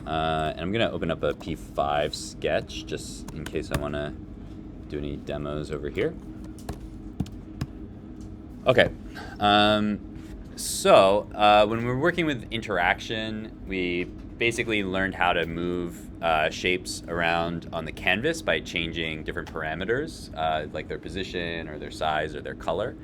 And I'm going to open up a P5 sketch just in case I want to do any demos over here. Okay. So when we're working with interaction, we basically learned how to move shapes around on the canvas by changing different parameters, like their position or their size or their color,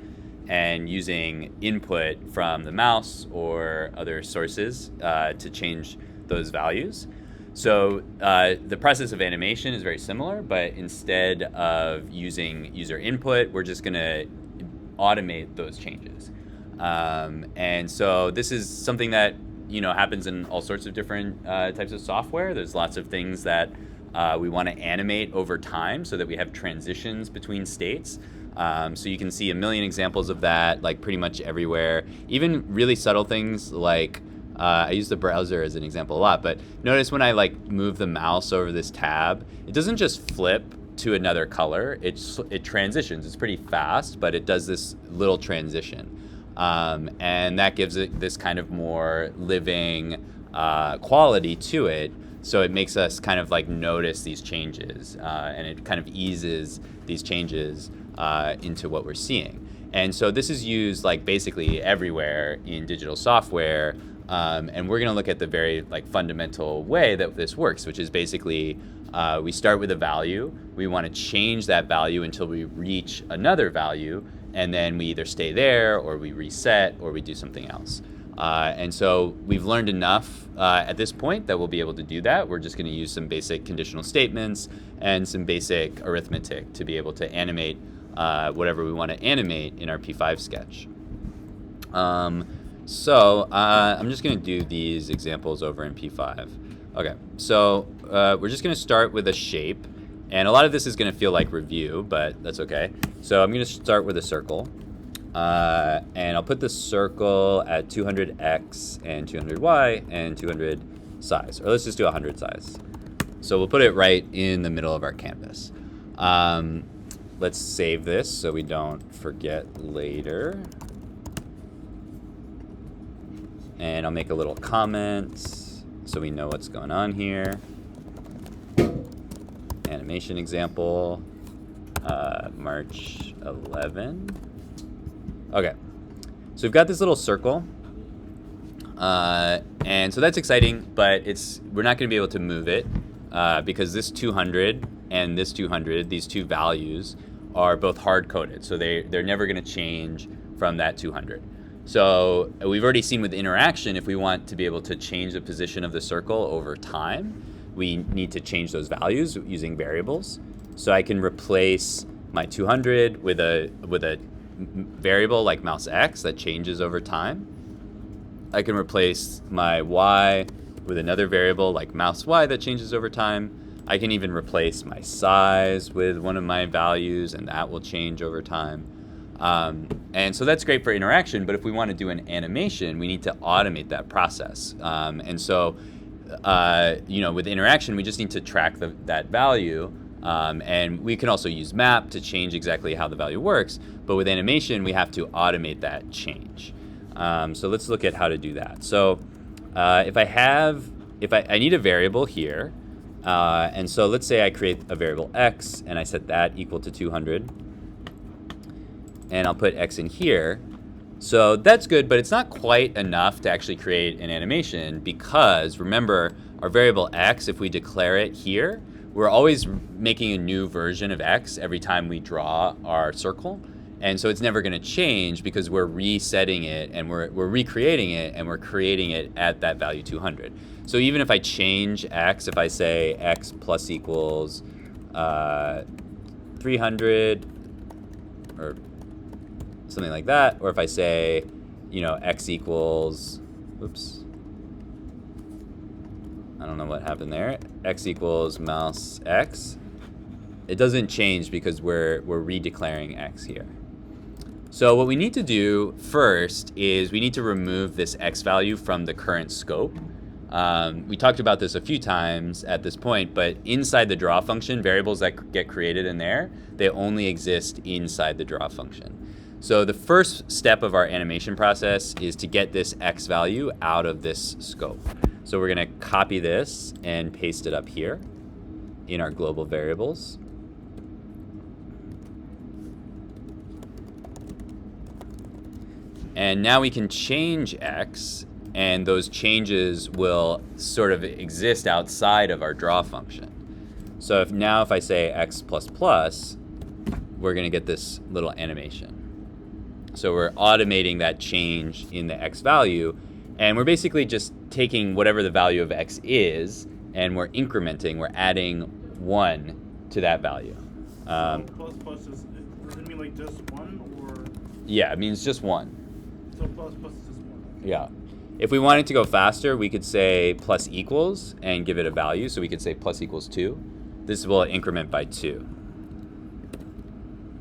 and using input from the mouse or other sources to change those values. So the process of animation is very similar, but instead of using user input, we're just going to automate those changes. And so this is something that happens in all sorts of different types of software. There's lots of things that we want to animate over time so that we have transitions between states. So you can see a million examples of that, like pretty much everywhere. Even really subtle things like I use the browser as an example a lot, but notice when I move the mouse over this tab, it doesn't just flip to another color. It transitions. It's pretty fast, but it does this little transition. And that gives it this kind of more living quality to it. So it makes us kind of notice these changes, and it kind of eases these changes into what we're seeing. And so this is used basically everywhere in digital software. And we're going to look at the very fundamental way that this works, which is basically we start with a value. We want to change that value until we reach another value. And then we either stay there or we reset or we do something else. And so we've learned enough at this point that we'll be able to do that. We're just going to use some basic conditional statements and some basic arithmetic to be able to animate whatever we want to animate in our P5 sketch. So I'm just going to do these examples over in P5. Okay, so we're just going to start with a shape. And a lot of this is going to feel like review, but that's okay. So I'm going to start with a circle. And I'll put the circle at 200x and 200y and 200 size. Or let's just do 100 size. So we'll put it right in the middle of our canvas. Let's save this so we don't forget later. And I'll make a little comment so we know what's going on here. Animation example, March 11. Okay, so we've got this little circle, and so that's exciting, but we're not going to be able to move it because this 200 and this 200, these two values, are both hard-coded, so they're never going to change from that 200. So we've already seen with interaction, if we want to be able to change the position of the circle over time, we need to change those values using variables. So I can replace my 200 with a variable like mouse x that changes over time. I can replace my y with another variable like mouse y that changes over time. I can even replace my size with one of my values, and that will change over time. And so that's great for interaction, but if we want to do an animation, we need to automate that process. And so with interaction, we just need to track that value. And we can also use map to change exactly how the value works. But with animation, we have to automate that change. So let's look at how to do that. So if I need a variable here. And so let's say I create a variable x and I set that equal to 200. And I'll put x in here. So that's good, but it's not quite enough to actually create an animation because remember, our variable x, if we declare it here, we're always making a new version of x every time we draw our circle. And so it's never going to change because we're resetting it and we're recreating it and we're creating it at that value 200. So even if I change x, if I say x plus equals 300 or something like that, or if I say, x equals, oops, I don't know what happened there, x equals mouse x, it doesn't change because we're redeclaring x here. So what we need to do first is we need to remove this x value from the current scope. We talked about this a few times at this point, but inside the draw function, variables that get created in there, they only exist inside the draw function. So the first step of our animation process is to get this x value out of this scope. So we're going to copy this and paste it up here in our global variables. And now we can change x, and those changes will sort of exist outside of our draw function. So if I say x++, we're going to get this little animation. So we're automating that change in the x value, and we're basically just taking whatever the value of x is, and we're incrementing, we're adding 1 to that value. So plus does it mean like just 1 or? Yeah, it means just 1. So plus is just 1. Yeah. If we wanted to go faster, we could say plus equals and give it a value. So we could say plus equals 2. This will increment by 2.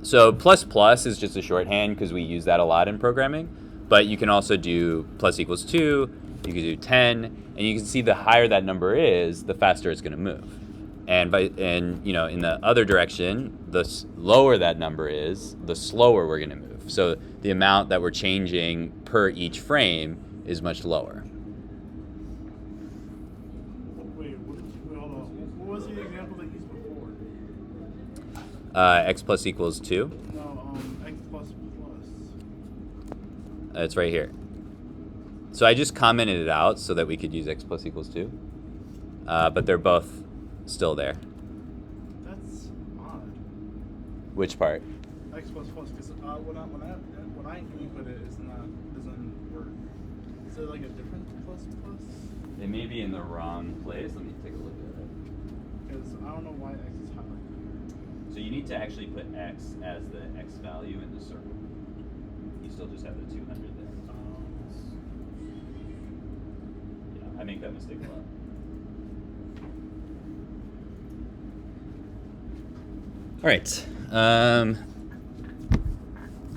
So plus is just a shorthand because we use that a lot in programming. But you can also do plus equals 2. You can do 10. And you can see the higher that number is, the faster it's going to move. And in the other direction, the lower that number is, the slower we're going to move. So the amount that we're changing per each frame is much lower. Wait, hold on. What was the example that you used before? X plus equals 2. No, x plus. It's right here. So I just commented it out so that we could use x plus equals 2. But they're both still there. That's odd. Which part? X plus, because when I input it, doesn't work. Is there like a different plus? It may be in the wrong place. Let me take a look at it. Because I don't know why x is highlighted. So you need to actually put x as the x value in the circle. You still just have the 200 there. Yeah, I make that mistake a lot. All right.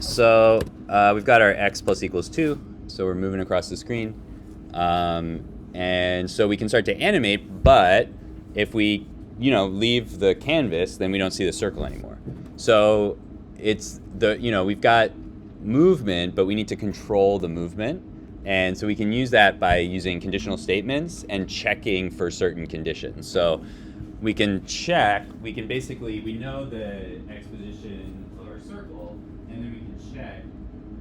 So we've got our x plus equals 2. So we're moving across the screen. And so we can start to animate, but if we, leave the canvas, then we don't see the circle anymore. So it's we've got movement, but we need to control the movement. And so we can use that by using conditional statements and checking for certain conditions. So we can check, we know the x position of our circle, and then we can check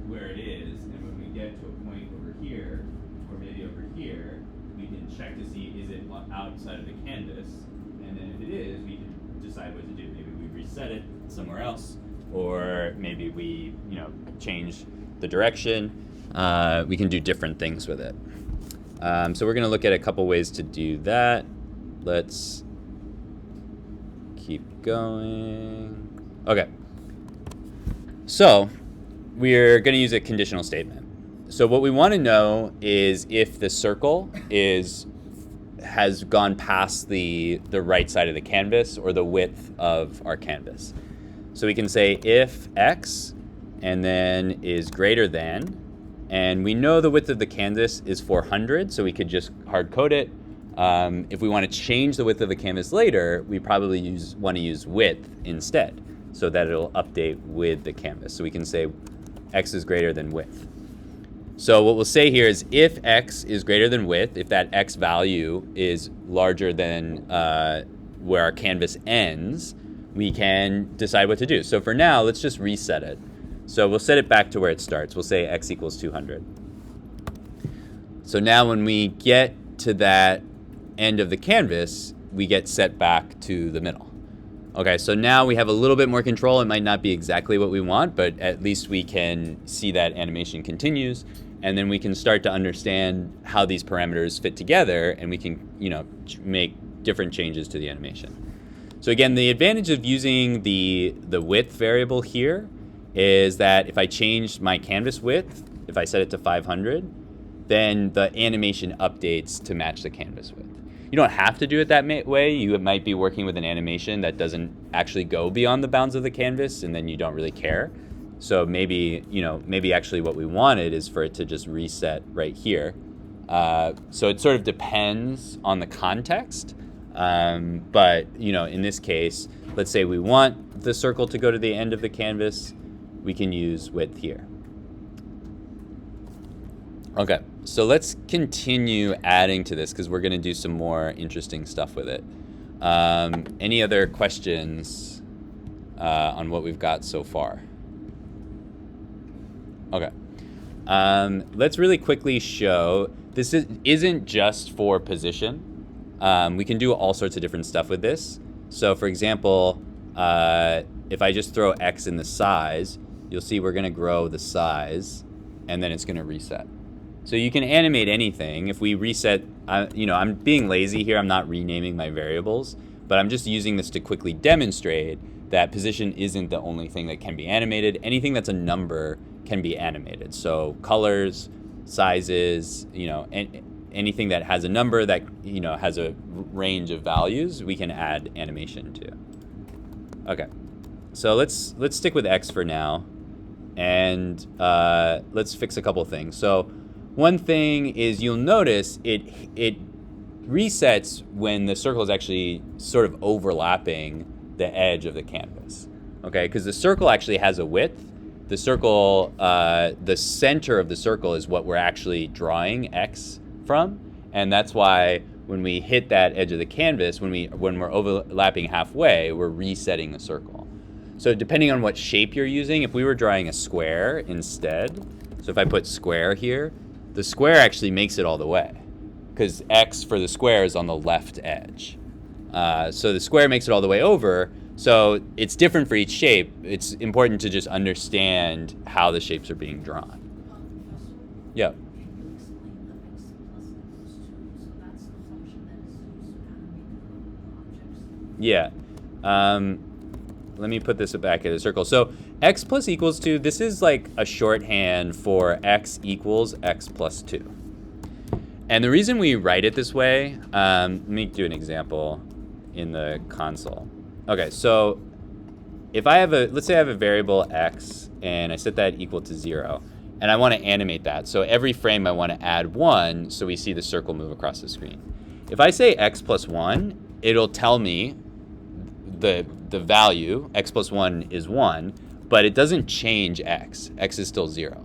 where it is. And when we get to a point over here, or maybe over here, we can check to see, is it outside of the canvas? And then if it is, we can decide what to do. Maybe we reset it somewhere else, or maybe we, change the direction. We can do different things with it. So we're going to look at a couple ways to do that. Let's keep going. Okay. So we're going to use a conditional statement. So what we want to know is if the circle has gone past the right side of the canvas or the width of our canvas. So we can say if x and then is greater than, and we know the width of the canvas is 400, so we could just hard code it. If we want to change the width of the canvas later, we probably want to use width instead, so that it'll update with the canvas. So we can say x is greater than width. So what we'll say here is if x is greater than width, if that x value is larger than where our canvas ends, we can decide what to do. So for now, let's just reset it. So we'll set it back to where it starts. We'll say x equals 200. So now when we get to that end of the canvas, we get set back to the middle. Okay, so now we have a little bit more control. It might not be exactly what we want, but at least we can see that animation continues, and then we can start to understand how these parameters fit together, and we can, make different changes to the animation. So again, the advantage of using the width variable here is that if I change my canvas width, if I set it to 500, then the animation updates to match the canvas width. You don't have to do it that way. You might be working with an animation that doesn't actually go beyond the bounds of the canvas, and then you don't really care. So maybe actually what we wanted is for it to just reset right here. So it sort of depends on the context. But in this case, let's say we want the circle to go to the end of the canvas, we can use width here. Okay. So let's continue adding to this because we're going to do some more interesting stuff with it. Any other questions on what we've got so far? Okay. Let's really quickly show this isn't just for position. We can do all sorts of different stuff with this. So for example, if I just throw X in the size, you'll see we're going to grow the size, and then it's going to reset. So you can animate anything. If we reset, I'm being lazy here. I'm not renaming my variables, but I'm just using this to quickly demonstrate that position isn't the only thing that can be animated. Anything that's a number can be animated. So colors, sizes, anything that has a number that has a range of values, we can add animation to. Okay, so let's stick with X for now, and let's fix a couple things. So one thing is you'll notice it resets when the circle is actually sort of overlapping the edge of the canvas. Okay, because the circle actually has a width. The circle, the center of the circle is what we're actually drawing X from, and that's why when we hit that edge of the canvas, when we're overlapping halfway, we're resetting the circle. So depending on what shape you're using, if we were drawing a square instead, so if I put square here, the square actually makes it all the way, because X for the square is on the left edge. So the square makes it all the way over. So it's different for each shape. It's important to just understand how the shapes are being drawn. Yeah. Yeah. Let me put this back in a circle. So X plus equals 2, this is like a shorthand for X equals X plus 2. And the reason we write it this way, let me do an example in the console. Okay, so if I have let's say I have a variable X and I set that equal to 0, and I want to animate that. So every frame I want to add 1 so we see the circle move across the screen. If I say X plus 1, it'll tell me the value, X plus 1 is 1, but it doesn't change X. X is still 0.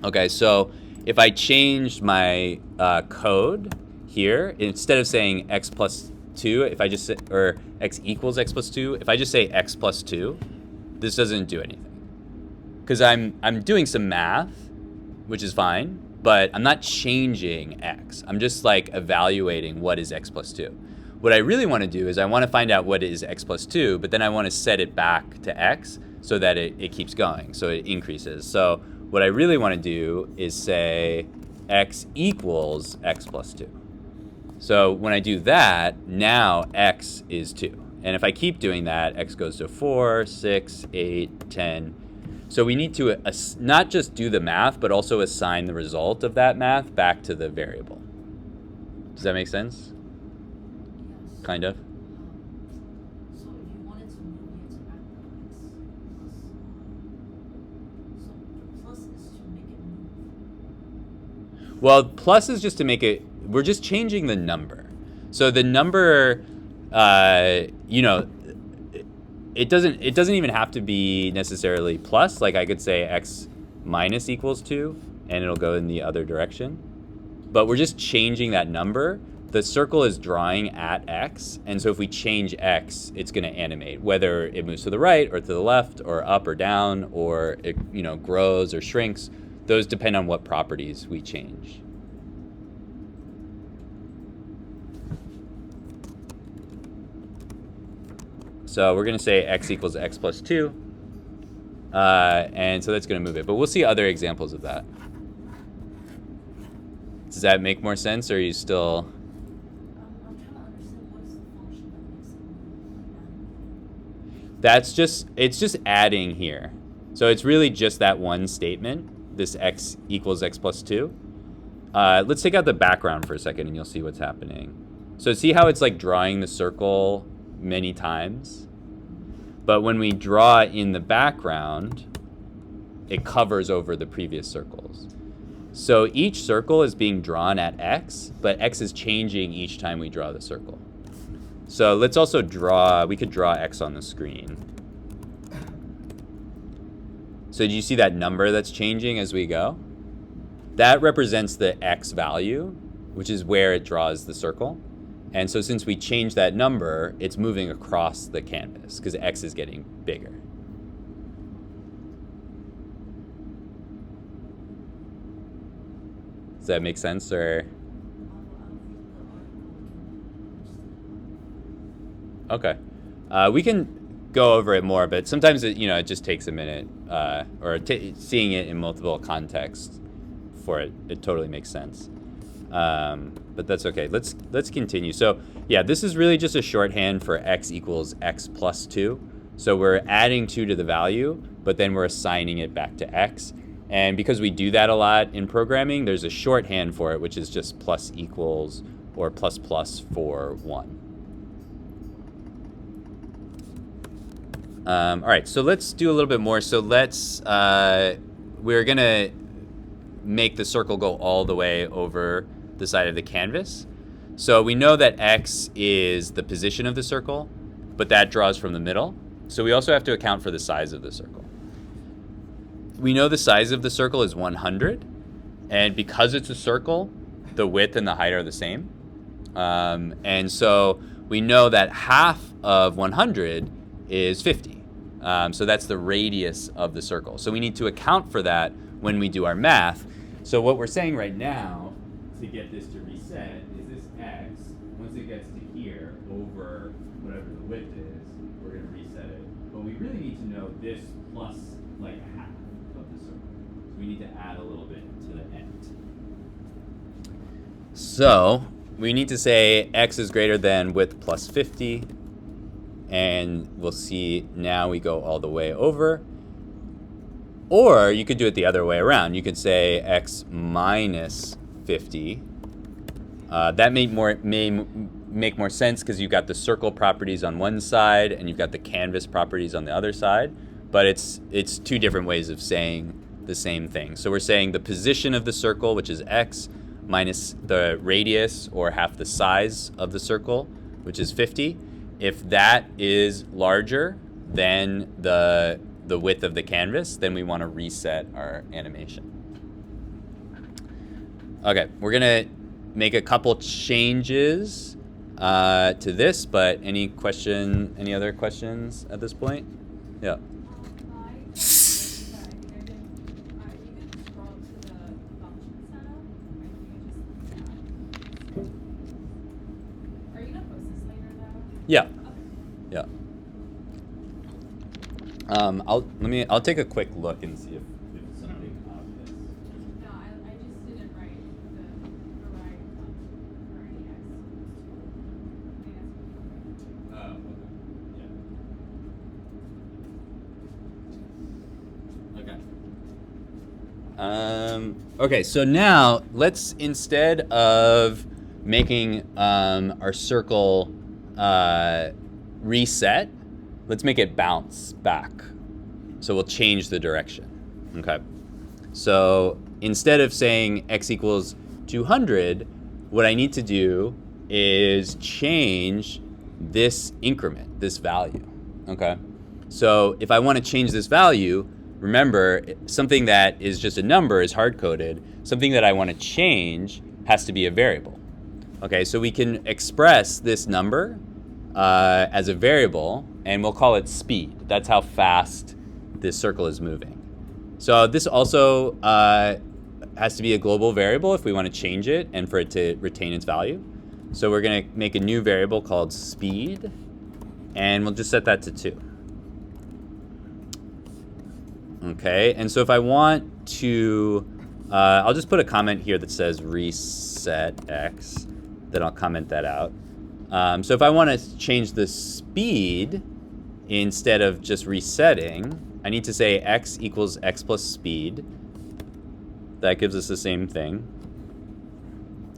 Okay, so if I changed my code here, instead of saying X plus 2, if I just say, or X equals X plus 2, if I just say X plus 2, this doesn't do anything. Because I'm doing some math, which is fine, but I'm not changing X. I'm just like evaluating what is X plus 2. What I really want to do is I want to find out what is X plus 2, but then I want to set it back to X so that it keeps going, so it increases. So what I really want to do is say X equals X plus 2. So when I do that, now X is 2. And if I keep doing that, X goes to 4, 6, 8, 10. So we need to not just do the math, but also assign the result of that math back to the variable. Does that make sense? Yes. Kind of? So if you wanted to move, you have to add the X plus. So the plus is to make it move. Well, plus is just to make it, we're just changing the number. So the number, it doesn't even have to be necessarily plus. Like I could say X minus equals 2, and it'll go in the other direction. But we're just changing that number. The circle is drawing at X, and so if we change X, it's going to animate, whether it moves to the right or to the left or up or down, or it grows or shrinks. Those depend on what properties we change. So we're going to say X equals X plus 2, and so that's going to move it. But we'll see other examples of that. Does that make more sense, or are you still... I'm trying to understand what is the function that makes it move. It's just adding here. So it's really just that one statement, this X equals X plus 2. Let's take out the background for a second and you'll see what's happening. So see how it's like drawing the circle many times? But when we draw in the background, it covers over the previous circles. So each circle is being drawn at X, but X is changing each time we draw the circle. So let's also we could draw X on the screen. So do you see that number that's changing as we go? that represents the x value, which is where it draws the circle. And so since we changed that number, it's moving across the canvas because x is getting bigger. Does that make sense, or? Okay. We can go over it more, but sometimes it just takes a minute, or seeing it in multiple contexts for it. It totally makes sense. But that's okay. Let's continue. So yeah, this is really just a shorthand for x equals x plus 2. So we're adding 2 to the value, but then we're assigning it back to x. And because we do that a lot in programming, there's a shorthand for it, which is just plus equals or plus plus for 1. All right, so let's do a little bit more. So we're going to make the circle go all the way over the side of the canvas. So we know that x is the position of the circle, but that draws from the middle. So we also have to account for the size of the circle. We know the size of the circle is 100, and because it's a circle, the width and the height are the same. And so we know that half of 100 is 50. So that's the radius of the circle. So we need to account for that when we do our math. So what we're saying right now to get this to reset is this x, once it gets to here, over whatever the width is, we're going to reset it. But we really need to know this plus like half of the circle. So we need to add a little bit to the end. So we need to say x is greater than width plus 50. And we'll see now we go all the way over. Or you could do it the other way around. You could say x minus 50. That may make more sense because you've got the circle properties on one side and you've got the canvas properties on the other side. But it's two different ways of saying the same thing. So we're saying the position of the circle, which is x, minus the radius or half the size of the circle, which is 50. If that is larger than the width of the canvas, then we want to reset our animation. Okay, we're going to make a couple changes to this, but any other questions at this point? Yeah. Yeah. Yeah. I'll take a quick look and see if something obvious. No, I just didn't write the right for any x. Okay. Okay, so now let's, instead of making our circle reset, let's make it bounce back. So we'll change the direction. Okay. So instead of saying x equals 200, what I need to do is change this increment, this value. Okay. So if I want to change this value, remember, something that is just a number is hard-coded. Something that I want to change has to be a variable. Okay, so we can express this number as a variable, and we'll call it speed. That's how fast this circle is moving. So this also has to be a global variable if we want to change it and for it to retain its value. So we're going to make a new variable called speed, and we'll just set that to 2. Okay, and so if I want to, I'll just put a comment here that says reset x, then I'll comment that out. So if I want to change the speed instead of just resetting, I need to say x equals x plus speed. That gives us the same thing.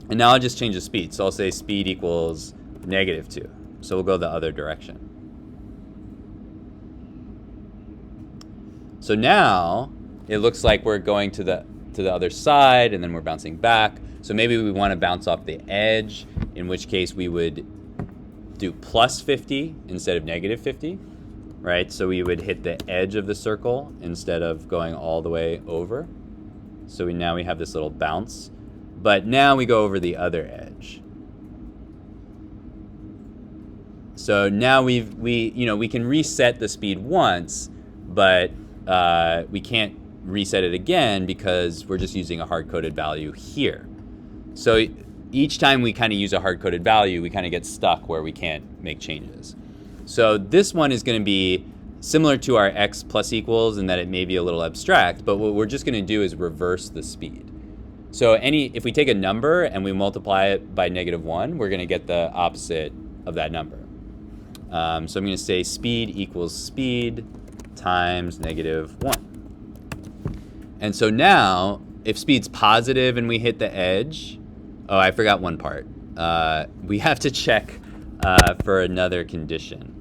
And now I'll just change the speed. So I'll say speed equals -2. So we'll go the other direction. So now it looks like we're going to the other side and then we're bouncing back. So maybe we want to bounce off the edge, in which case we would do plus 50 instead of -50, right? So we would hit the edge of the circle instead of going all the way over. So now we have this little bounce. But now we go over the other edge. So now we can reset the speed once, but we can't reset it again because we're just using a hard-coded value here. So each time we kind of use a hard-coded value, we kind of get stuck where we can't make changes. So this one is going to be similar to our x plus equals in that it may be a little abstract, but what we're just going to do is reverse the speed. So if we take a number and we multiply it by -1, we're going to get the opposite of that number. So I'm going to say speed equals speed times -1. And so now, if speed's positive and we hit the edge, oh, I forgot one part. We have to check for another condition.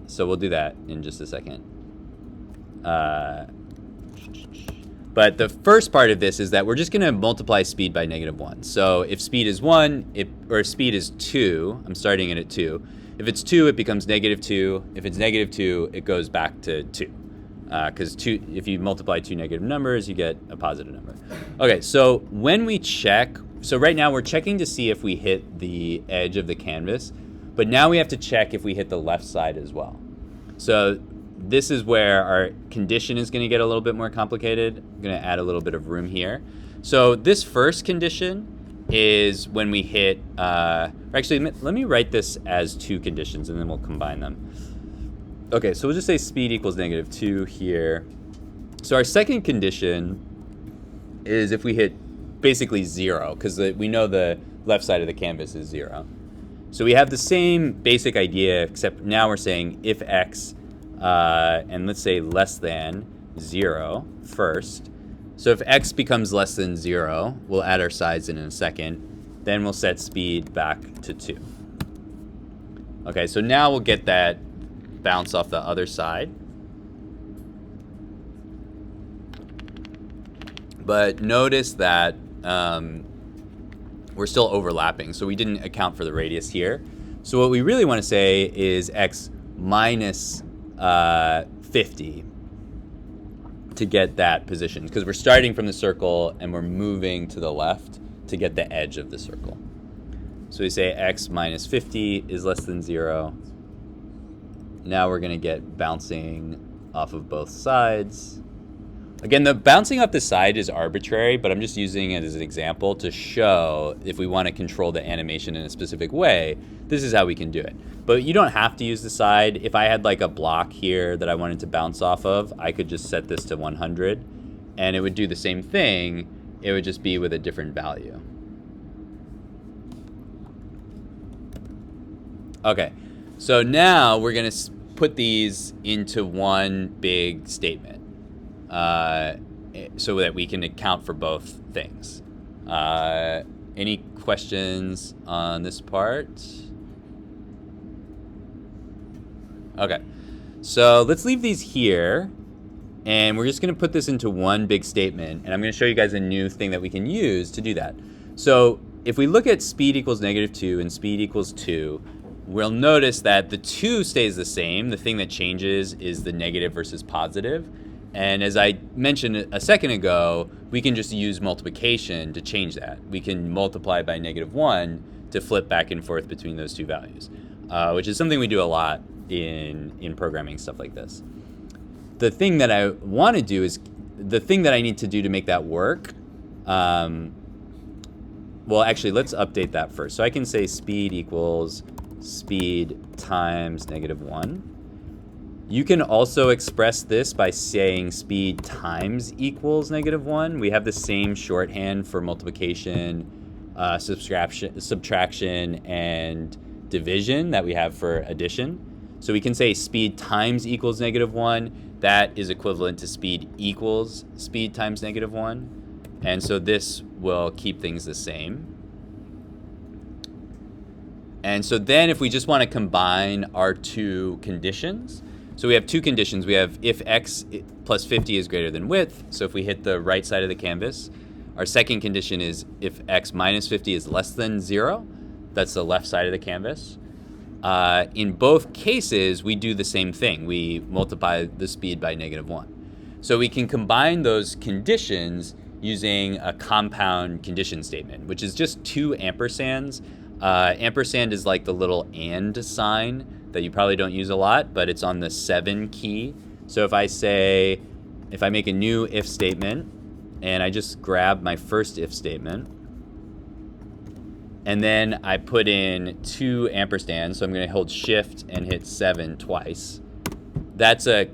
So we'll do that in just a second. But the first part of this is that we're just going to multiply speed by -1. So if speed is 1, or speed is 2, I'm starting it at 2. If it's 2, it becomes -2. If it's -2, it goes back to 2. Because if you multiply two negative numbers, you get a positive number. Okay, so when we check, so right now we're checking to see if we hit the edge of the canvas, but now we have to check if we hit the left side as well. So this is where our condition is going to get a little bit more complicated. I'm going to add a little bit of room here. So this first condition is when we hit, actually, let me write this as two conditions and then we'll combine them. Okay, so we'll just say speed equals -2 here. So our second condition is if we hit basically 0, because we know the left side of the canvas is 0. So we have the same basic idea, except now we're saying if x, and let's say less than 0 first. So if x becomes less than 0, we'll add our sides in a second. Then we'll set speed back to 2. Okay, so now we'll get that bounce off the other side. But notice that we're still overlapping, so we didn't account for the radius here. So what we really want to say is x minus 50 to get that position, because we're starting from the circle and we're moving to the left to get the edge of the circle. So we say x minus 50 is less than 0. Now we're going to get bouncing off of both sides. Again, the bouncing off the side is arbitrary, but I'm just using it as an example to show if we want to control the animation in a specific way, this is how we can do it. But you don't have to use the side. If I had like a block here that I wanted to bounce off of, I could just set this to 100 and it would do the same thing. It would just be with a different value. Okay, so now we're going to put these into one big statement so that we can account for both things. Any questions on this part? Okay, so let's leave these here, and we're just going to put this into one big statement, and I'm going to show you guys a new thing that we can use to do that. So if we look at speed equals -2 and speed equals 2, we'll notice that the 2 stays the same. The thing that changes is the negative versus positive. And as I mentioned a second ago, we can just use multiplication to change that. We can multiply by -1 to flip back and forth between those two values, which is something we do a lot in programming, stuff like this. The thing that I want to do is, the thing that I need to do to make that work, well, actually, let's update that first. So I can say speed equals speed times -1. You can also express this by saying speed times equals -1. We have the same shorthand for multiplication, subtraction, and division that we have for addition. So we can say speed times equals -1. That is equivalent to speed equals speed times -1. And so this will keep things the same. And so then if we just want to combine our two conditions, so we have two conditions. We have if x plus 50 is greater than width. So if we hit the right side of the canvas, our second condition is if x minus 50 is less than 0. That's the left side of the canvas. In both cases, we do the same thing. We multiply the speed by -1. So we can combine those conditions using a compound condition statement, which is just 2 ampersands. Ampersand is like the little and sign that you probably don't use a lot, but it's on the 7 key. So if I make a new if statement, and I just grab my first if statement, and then I put in 2 ampersands, so I'm going to hold shift and hit 7 twice. That's a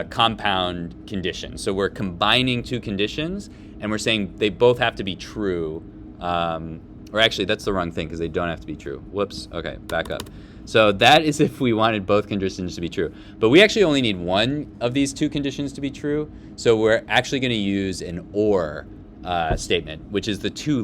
compound condition. So we're combining 2 conditions, and we're saying they both have to be true. Or actually, that's the wrong thing because they don't have to be true. Whoops. Okay, back up. So that is if we wanted both conditions to be true. But we actually only need one of these 2 conditions to be true. So we're actually going to use an or statement, which is it's 2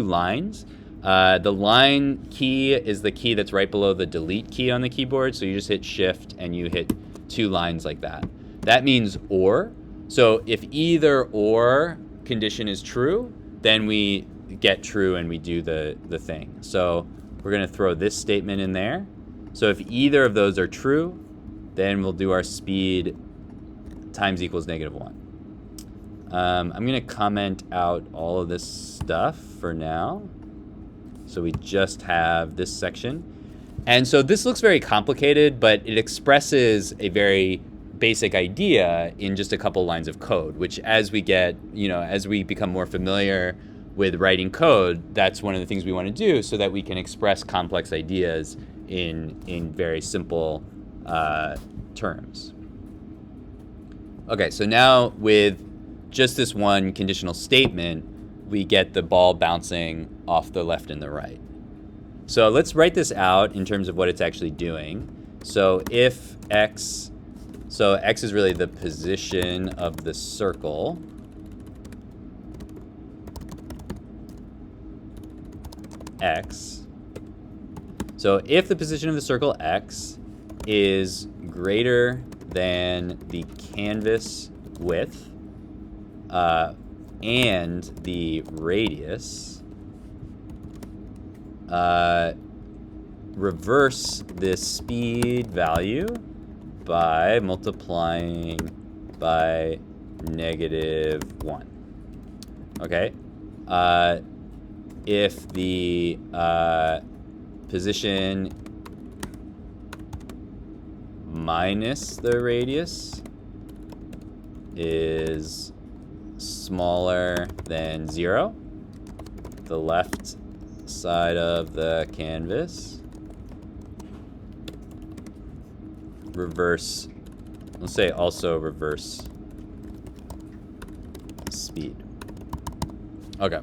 lines. The line key is the key that's right below the delete key on the keyboard. So you just hit shift and you hit 2 lines like that. That means or. So if either or condition is true, then we get true and we do the thing. So we're going to throw this statement in there. So if either of those are true, then we'll do our speed times equals -1. I'm going to comment out all of this stuff for now. So we just have this section. And so this looks very complicated, but it expresses a very basic idea in just a couple lines of code, which as we become more familiar with writing code, that's one of the things we want to do so that we can express complex ideas in very simple terms. Okay, so now with just this one conditional statement, we get the ball bouncing off the left and the right. So let's write this out in terms of what it's actually doing. So if x is really the position of the circle. X. So if the position of the circle x is greater than the canvas width and the radius, reverse this speed value by multiplying by -1. Okay? If the position minus the radius is smaller than 0, the left side of the canvas, reverse, let's say also reverse speed. Okay.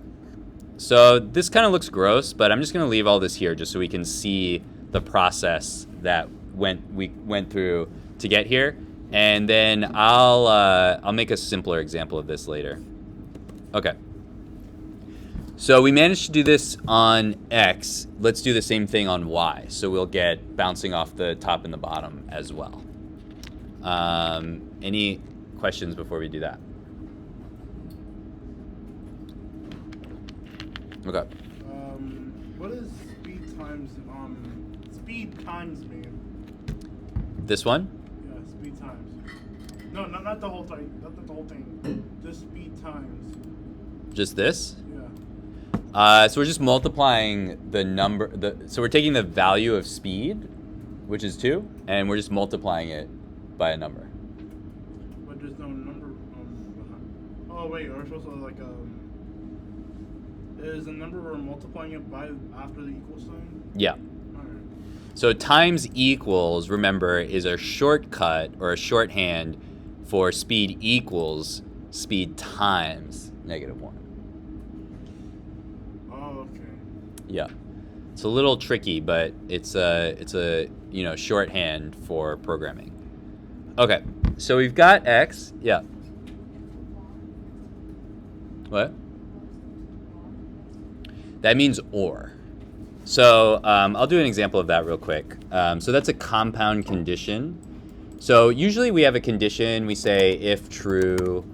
So this kind of looks gross, but I'm just going to leave all this here just so we can see the process that we went through to get here. And then I'll make a simpler example of this later. Okay. So we managed to do this on X. Let's do the same thing on Y. So we'll get bouncing off the top and the bottom as well. Any questions before we do that? Okay. What does speed times mean? This one? Yeah, speed times. No, not the whole thing. Not the whole thing. Just speed times. Just this? Yeah. So we're just multiplying the number. So we're taking the value of speed, which is 2, and we're just multiplying it by a number. But there's no number behind. Oh wait, we're supposed to is the number we're multiplying it by after the equal sign? Yeah. Alright. So times equals, remember, is a shortcut or a shorthand for speed equals speed times -1. Oh, okay. Yeah. It's a little tricky, but it's a shorthand for programming. Okay. So we've got X. Yeah. What? That means or. So I'll do an example of that real quick. So that's a compound condition. So usually we have a condition. We say if true,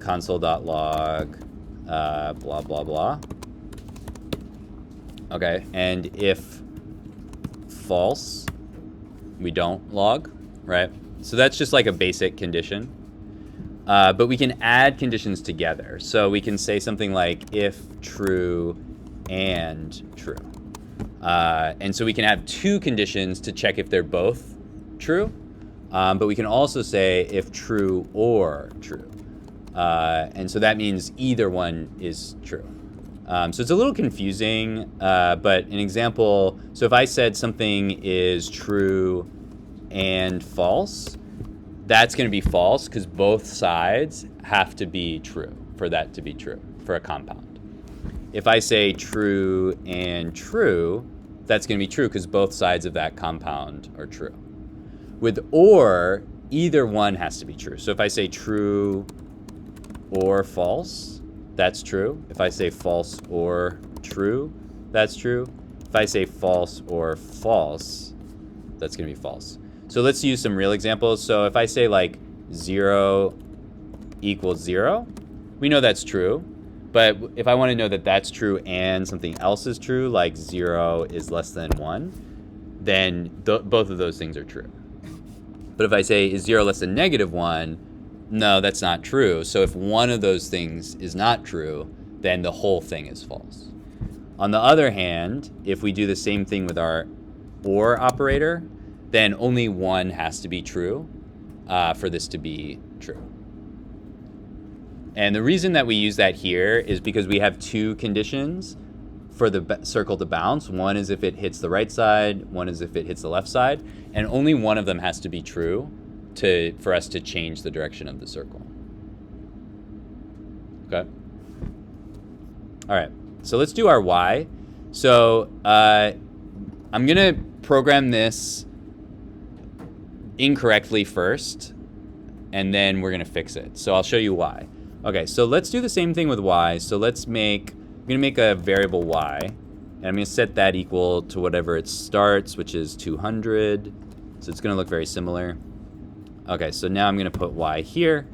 console.log, blah, blah, blah. Okay, and if false, we don't log, right? So that's just like a basic condition. But we can add conditions together. So we can say something like if true and true. And so we can have two conditions to check if they're both true. But we can also say if true or true. And so that means either one is true. So it's a little confusing, but an example, so if I said something is true and false, that's going to be false because both sides have to be true for that to be true for a compound. If I say true and true, that's going to be true because both sides of that compound are true. With or, either one has to be true. So if I say true or false, that's true. If I say false or true, that's true. If I say false or false, that's going to be false. So let's use some real examples. So if I say like 0 equals 0, we know that's true. But if I want to know that that's true and something else is true, like 0 is less than 1, then both of those things are true. But if I say is 0 less than -1, no, that's not true. So if one of those things is not true, then the whole thing is false. On the other hand, if we do the same thing with our or operator, then only one has to be true for this to be true. And the reason that we use that here is because we have two conditions for the circle to bounce. One is if it hits the right side, one is if it hits the left side, and only one of them has to be true for us to change the direction of the circle. Okay. All right, so let's do our y. So I'm gonna program this incorrectly first, and then we're gonna fix it. So I'll show you why. Okay, so let's do the same thing with y. So I'm gonna make a variable y, and I'm gonna set that equal to whatever it starts, which is 200. So it's gonna look very similar. Okay, so now I'm gonna put y here,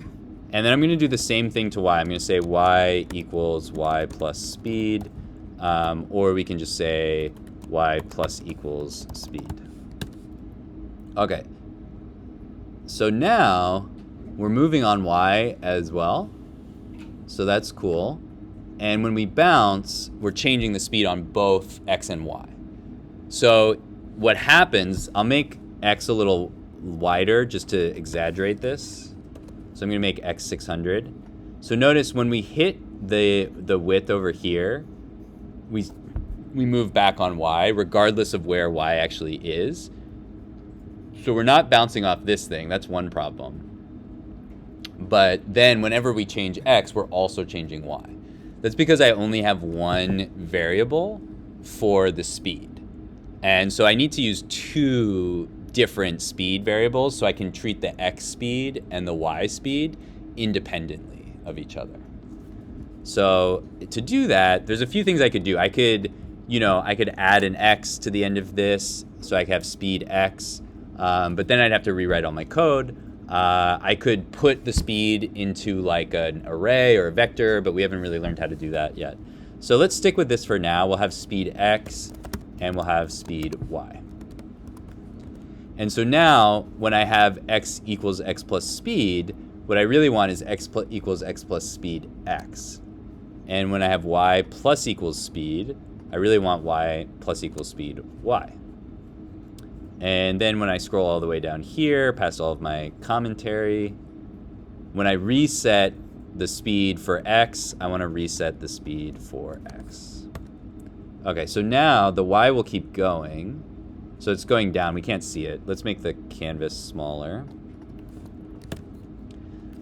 and then I'm gonna do the same thing to y. I'm gonna say y equals y plus speed, or we can just say y plus equals speed. Okay, so now we're moving on y as well, so that's cool. And when we bounce, we're changing the speed on both x and y. So what happens, I'll make x a little wider just to exaggerate this. So I'm gonna make x 600. So notice when we hit the width over here, we move back on y regardless of where y actually is. So we're not bouncing off this thing, that's one problem. But then whenever we change x, we're also changing y. That's because I only have one variable for the speed. And so I need to use two different speed variables so I can treat the x speed and the y speed independently of each other. So to do that, there's a few things I could do. I could add an x to the end of this so I could have speed x, but then I'd have to rewrite all my code. I could put the speed into like an array or a vector, but we haven't really learned how to do that yet. So let's stick with this for now. We'll have speed x and we'll have speed y. And so now when I have x equals x plus speed, what I really want is x equals x plus speed x. And when I have y plus equals speed, I really want y plus equals speed y. And then when I scroll all the way down here, past all of my commentary, when I reset the speed for x, I want to reset the speed for x. Okay, so now the y will keep going. So it's going down, we can't see it. Let's make the canvas smaller.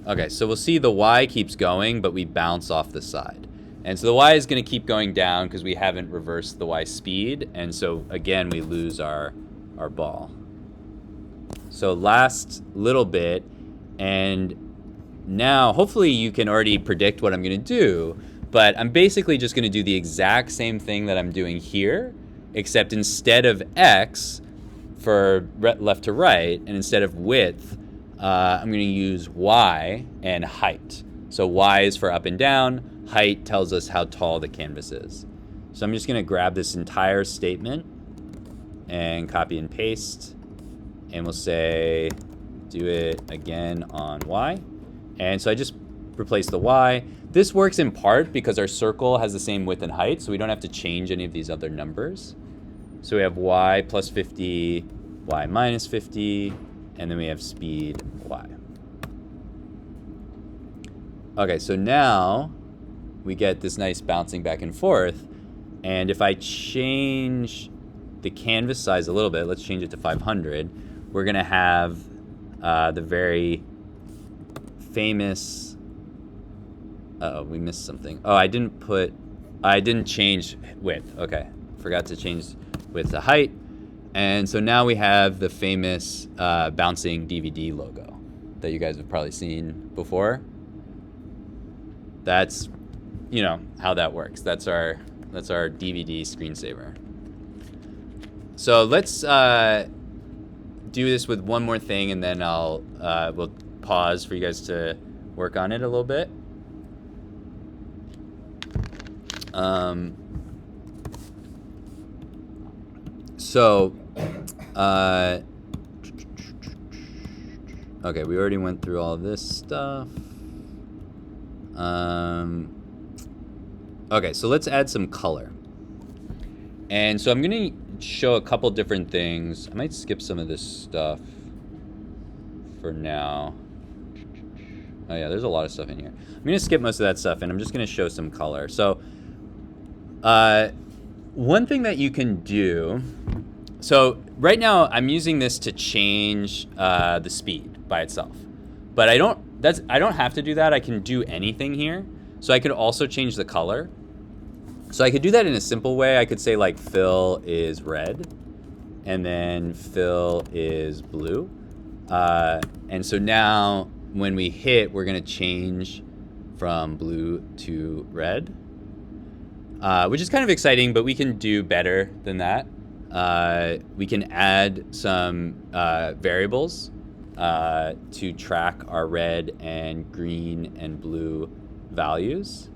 Okay, so we'll see the y keeps going, but we bounce off the side. And so the y is gonna keep going down because we haven't reversed the y speed. And so again, we lose our ball. So last little bit, and now hopefully you can already predict what I'm gonna do, but I'm basically just gonna do the exact same thing that I'm doing here, except instead of x for left to right, and instead of width, I'm going to use y and height. So y is for up and down, height tells us how tall the canvas is. So I'm just going to grab this entire statement and copy and paste, and we'll say do it again on Y. And so I just replace the Y. This works in part because our circle has the same width and height, so we don't have to change any of these other numbers. So we have Y plus 50, Y minus 50, and then we have speed Y. Okay, so now we get this nice bouncing back and forth. And if I change the canvas size a little bit, let's change it to 500, we're going to have the very famous, uh-oh, we missed something. Oh, I didn't change width. Okay, forgot to change width to height. And so now we have the famous bouncing DVD logo that you guys have probably seen before. That's, you know, how that works. That's our DVD screensaver. So let's do this with one more thing, and then we'll pause for you guys to work on it a little bit. Okay, we already went through all of this stuff. Okay, so let's add some color. And so I'm going to show a couple different things. I might skip some of this stuff for now. Oh yeah, there's a lot of stuff in here. I'm going to skip most of that stuff, and I'm just going to show some color. So one thing that you can do, so right now I'm using this to change the speed by itself, but I don't have to do that. I can do anything here. So I could also change the color. So I could do that in a simple way. I could say like fill is red, and then fill is blue. And so now when we hit, we're going to change from blue to red, which is kind of exciting, but we can do better than that. We can add some variables to track our red and green and blue values.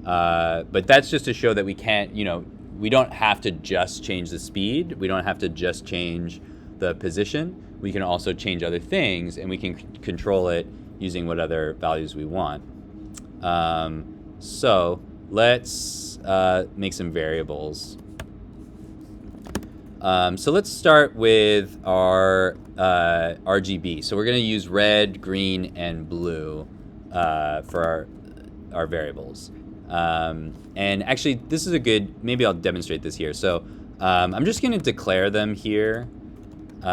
But that's just to show that we can't, we don't have to just change the speed. We don't have to just change the position. We can also change other things, and we can control it using what other values we want. So let's make some variables. So let's start with our RGB. So we're going to use red, green, and blue for our variables. And actually, this is maybe I'll demonstrate this here. So I'm just going to declare them here. So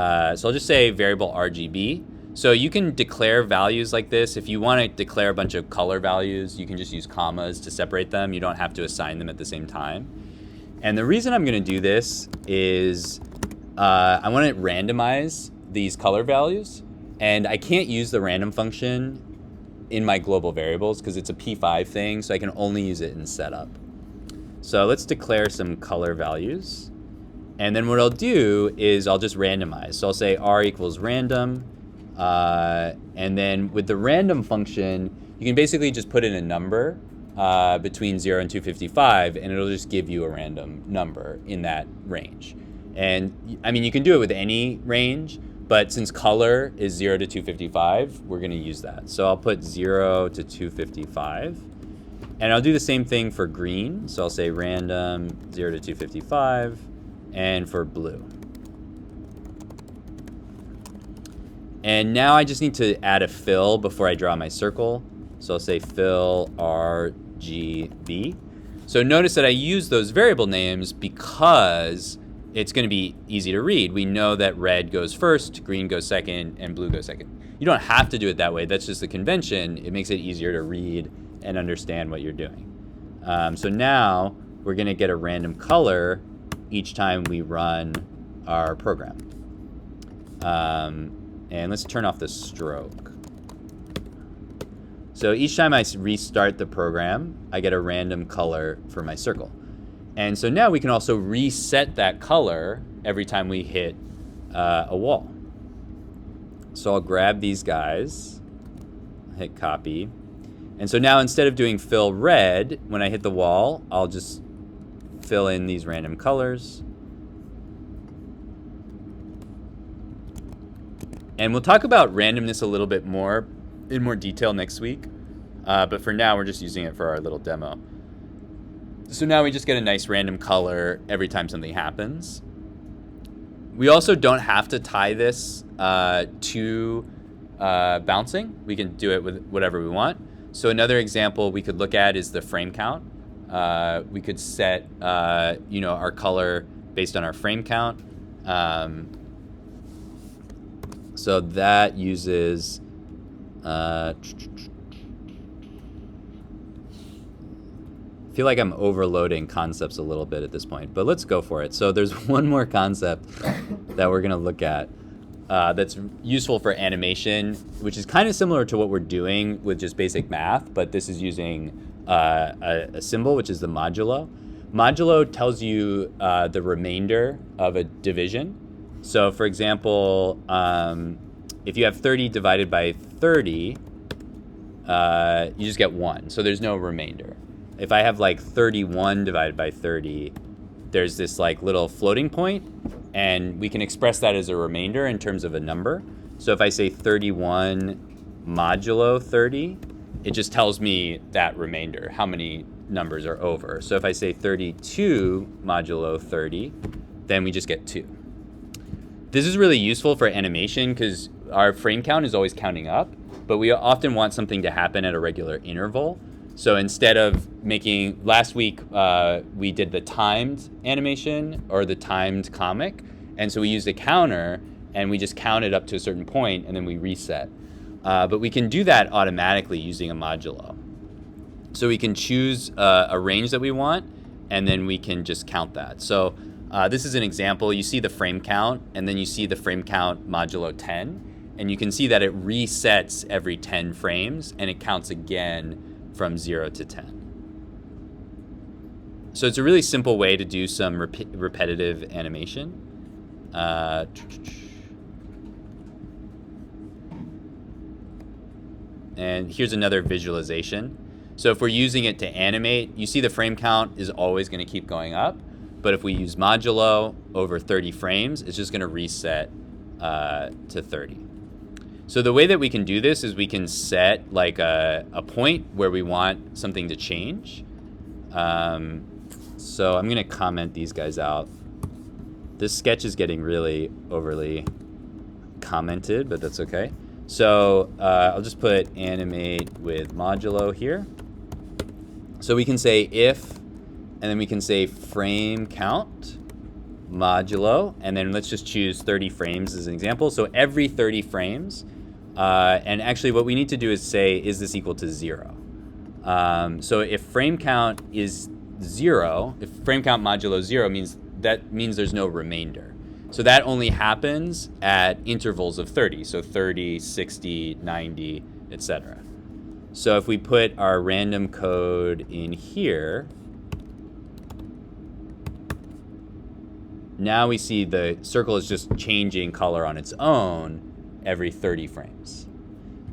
I'll just say variable RGB. So you can declare values like this. If you want to declare a bunch of color values, you can just use commas to separate them. You don't have to assign them at the same time. And the reason I'm going to do this is I want to randomize these color values. And I can't use the random function in my global variables because it's a P5 thing, so I can only use it in setup. So let's declare some color values. And then what I'll do is I'll just randomize. So I'll say r equals random. And then with the random function, you can basically just put in a number between 0 and 255, and it'll just give you a random number in that range. And I mean, you can do it with any range, but since color is 0 to 255, we're going to use that. So I'll put 0 to 255. And I'll do the same thing for green. So I'll say random 0 to 255. And for blue. And now I just need to add a fill before I draw my circle. So I'll say fill RGB. So notice that I use those variable names because it's going to be easy to read. We know that red goes first, green goes second, and blue goes second. You don't have to do it that way. That's just the convention. It makes it easier to read and understand what you're doing. So now we're going to get a random color each time we run our program. And let's turn off the stroke. So each time I restart the program, I get a random color for my circle. And so now we can also reset that color every time we hit a wall. So I'll grab these guys, hit copy. And so now instead of doing fill red, when I hit the wall, I'll just fill in these random colors. And we'll talk about randomness a little bit more in more detail next week. But for now, we're just using it for our little demo. So now we just get a nice random color every time something happens. We also don't have to tie this to bouncing. We can do it with whatever we want. So another example we could look at is the frame count. We could set our color based on our frame count. So that uses I feel like I'm overloading concepts a little bit at this point, but let's go for it. So there's one more concept that we're going to look at that's useful for animation, which is kind of similar to what we're doing with just basic math, but this is using a symbol, which is the modulo. Modulo tells you the remainder of a division. So for example, if you have 30 divided by 30, you just get 1. So there's no remainder. If I have like 31 divided by 30, there's this like little floating point, and we can express that as a remainder in terms of a number. So if I say 31 modulo 30, it just tells me that remainder, how many numbers are over. So if I say 32 modulo 30, then we just get 2. This is really useful for animation because our frame count is always counting up, but we often want something to happen at a regular interval. So instead of last week we did the timed animation or the timed comic, and so we used a counter and we just counted up to a certain point and then we reset. But we can do that automatically using a modulo. So we can choose a range that we want, and then we can just count that. So this is an example. You see the frame count, and then you see the frame count modulo 10, and you can see that it resets every 10 frames, and it counts again from 0 to 10. So it's a really simple way to do some repetitive animation. And here's another visualization. So if we're using it to animate, you see the frame count is always going to keep going up. But if we use modulo over 30 frames, it's just going to reset to 30. So the way that we can do this is we can set like a point where we want something to change. So I'm going to comment these guys out. This sketch is getting really overly commented, but that's okay. So I'll just put animate with modulo here. So we can say if, and then we can say frame count modulo, and then let's just choose 30 frames as an example. So every 30 frames, and actually what we need to do is say, is this equal to 0? So if frame count is 0, if frame count modulo 0 means there's no remainder. So that only happens at intervals of 30. So 30, 60, 90, etc. So if we put our random code in here, now we see the circle is just changing color on its own every 30 frames.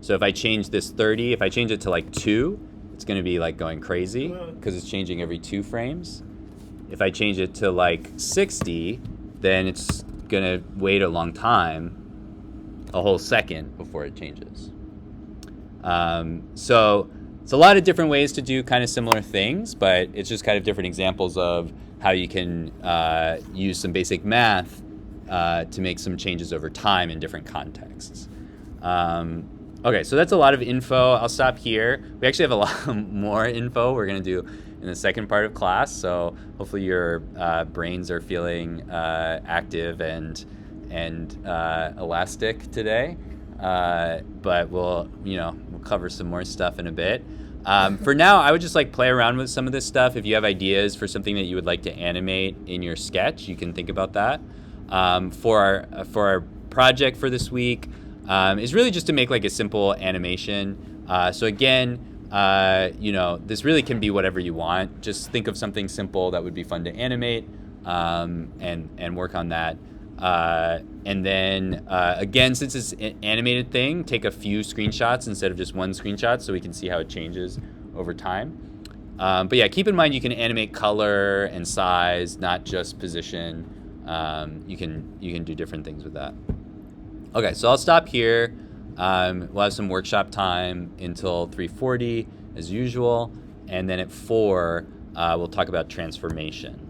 So if I change this 30, if I change it to like 2, it's going to be like going crazy because it's changing every 2 frames. If I change it to like 60, then it's going to wait a long time, a whole second before it changes. So it's a lot of different ways to do kind of similar things, but it's just kind of different examples of how you can use some basic math to make some changes over time in different contexts. Okay, so that's a lot of info. I'll stop here. We actually have a lot more info we're going to do in the second part of class, so hopefully your brains are feeling active and elastic today. But we'll cover some more stuff in a bit. For now, I would just like play around with some of this stuff. If you have ideas for something that you would like to animate in your sketch, you can think about that. For our project for this week is really just to make like a simple animation. So again, this really can be whatever you want. Just think of something simple that would be fun to animate, and work on that. And then again, since it's an animated thing, take a few screenshots instead of just one screenshot so we can see how it changes over time. But yeah, keep in mind you can animate color and size, not just position. You can do different things with that. Okay, so I'll stop here. We'll have some workshop time until 3:40 as usual, and then at 4 we'll talk about transformation.